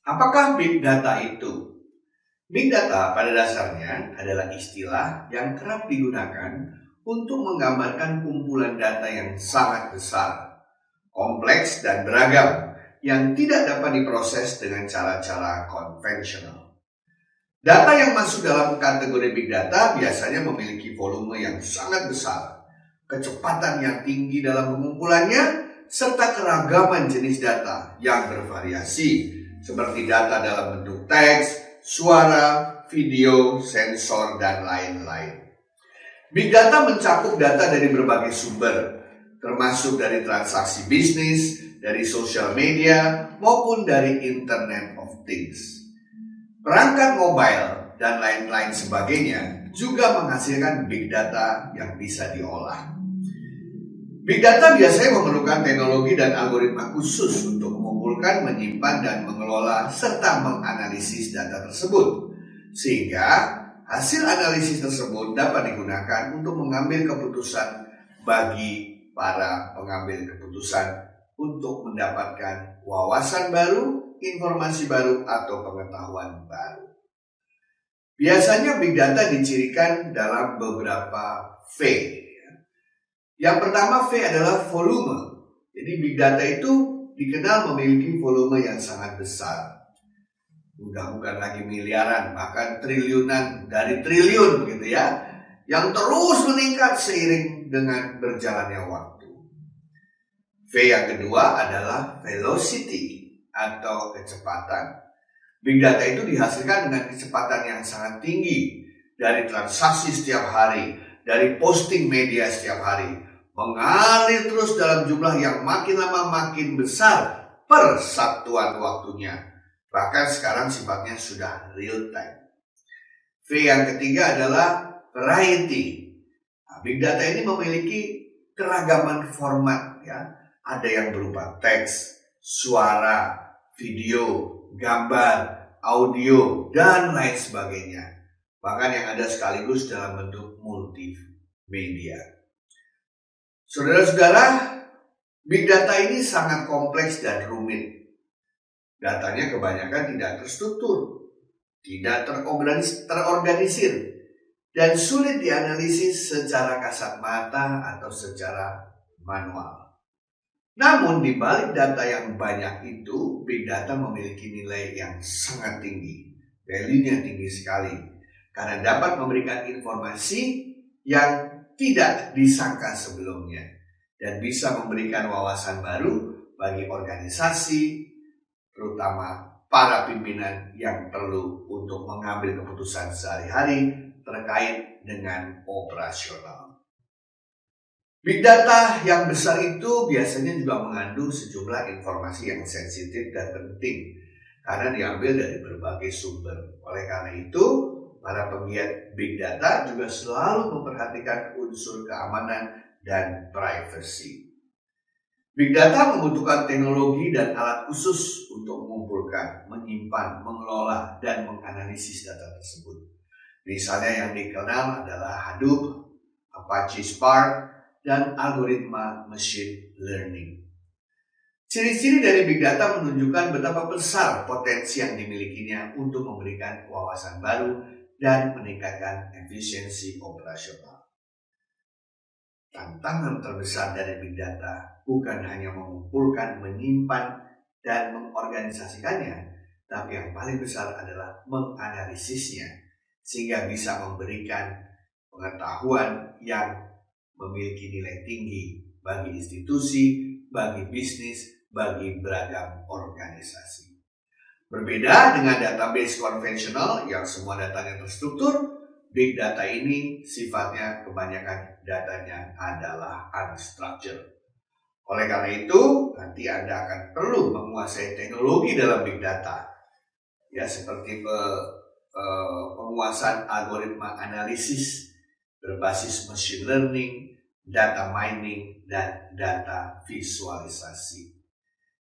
Apakah big data itu? Big data pada dasarnya adalah istilah yang kerap digunakan untuk menggambarkan kumpulan data yang sangat besar, kompleks dan beragam yang tidak dapat diproses dengan cara-cara konvensional. Data yang masuk dalam kategori big data biasanya memiliki volume yang sangat besar, kecepatan yang tinggi dalam pengumpulannya, serta keragaman jenis data yang bervariasi, seperti data dalam bentuk teks, suara, video, sensor, dan lain-lain. Big data mencakup data dari berbagai sumber, termasuk dari transaksi bisnis, dari sosial media, maupun dari Internet of Things. Perangkat mobile dan lain-lain sebagainya juga menghasilkan big data yang bisa diolah. Big data biasanya memerlukan teknologi dan algoritma khusus untuk mengumpulkan, menyimpan, dan mengelola serta menganalisis data tersebut. Sehingga hasil analisis tersebut dapat digunakan untuk mengambil keputusan bagi para pengambil keputusan untuk mendapatkan wawasan baru, informasi baru, atau pengetahuan baru. Biasanya big data dicirikan dalam beberapa V. Yang pertama V adalah volume. Jadi big data itu dikenal memiliki volume yang sangat besar. Bukan lagi miliaran, bahkan triliunan, dari triliun gitu ya, yang terus meningkat seiring dengan berjalannya waktu. V yang kedua adalah velocity atau kecepatan. Big data itu dihasilkan dengan kecepatan yang sangat tinggi, dari transaksi setiap hari, dari posting media setiap hari, mengalir terus dalam jumlah yang makin lama makin besar per satuan waktunya. Bahkan sekarang sifatnya sudah real time. V yang ketiga adalah variety. Big data ini memiliki keragaman format ya. Ada yang berupa teks, suara, video, gambar, audio, dan lain sebagainya. Bahkan yang ada sekaligus dalam bentuk multimedia. Saudara-saudara, big data ini sangat kompleks dan rumit. Datanya kebanyakan tidak terstruktur, tidak terorganisir, dan sulit dianalisis secara kasat mata atau secara manual. Namun di balik data yang banyak itu, big data memiliki nilai yang sangat tinggi, value-nya tinggi sekali, karena dapat memberikan informasi yang tidak disangka sebelumnya, dan bisa memberikan wawasan baru bagi organisasi, terutama para pimpinan yang perlu untuk mengambil keputusan sehari-hari terkait dengan operasional. Big data yang besar itu biasanya juga mengandung sejumlah informasi yang sensitif dan penting karena diambil dari berbagai sumber. Oleh karena itu, para penggiat big data juga selalu memperhatikan unsur keamanan dan privacy. Big data membutuhkan teknologi dan alat khusus untuk mengumpulkan, menyimpan, mengelola, dan menganalisis data tersebut. Misalnya yang dikenal adalah Hadoop, Apache Spark, dan algoritma machine learning. Ciri-ciri dari big data menunjukkan betapa besar potensi yang dimilikinya untuk memberikan wawasan baru dan meningkatkan efisiensi operasional. Tantangan terbesar dari big data bukan hanya mengumpulkan, menyimpan, dan mengorganisasikannya, tapi yang paling besar adalah menganalisisnya sehingga bisa memberikan pengetahuan yang memiliki nilai tinggi bagi institusi, bagi bisnis, bagi beragam organisasi. Berbeda dengan database konvensional yang semua datanya terstruktur, big data ini sifatnya kebanyakan datanya adalah unstructured. Oleh karena itu, nanti Anda akan perlu menguasai teknologi dalam big data, ya seperti penguasaan algoritma analisis berbasis machine learning, data mining, dan data visualisasi.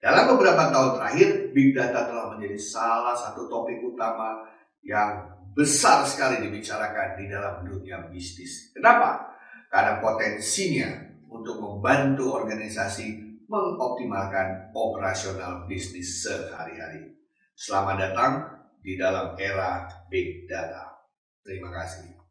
Dalam beberapa tahun terakhir, big data telah menjadi salah satu topik utama yang besar sekali dibicarakan di dalam dunia bisnis. Kenapa? Karena potensinya untuk membantu organisasi mengoptimalkan operasional bisnis sehari-hari. Selamat datang di dalam era Big Data. Terima kasih.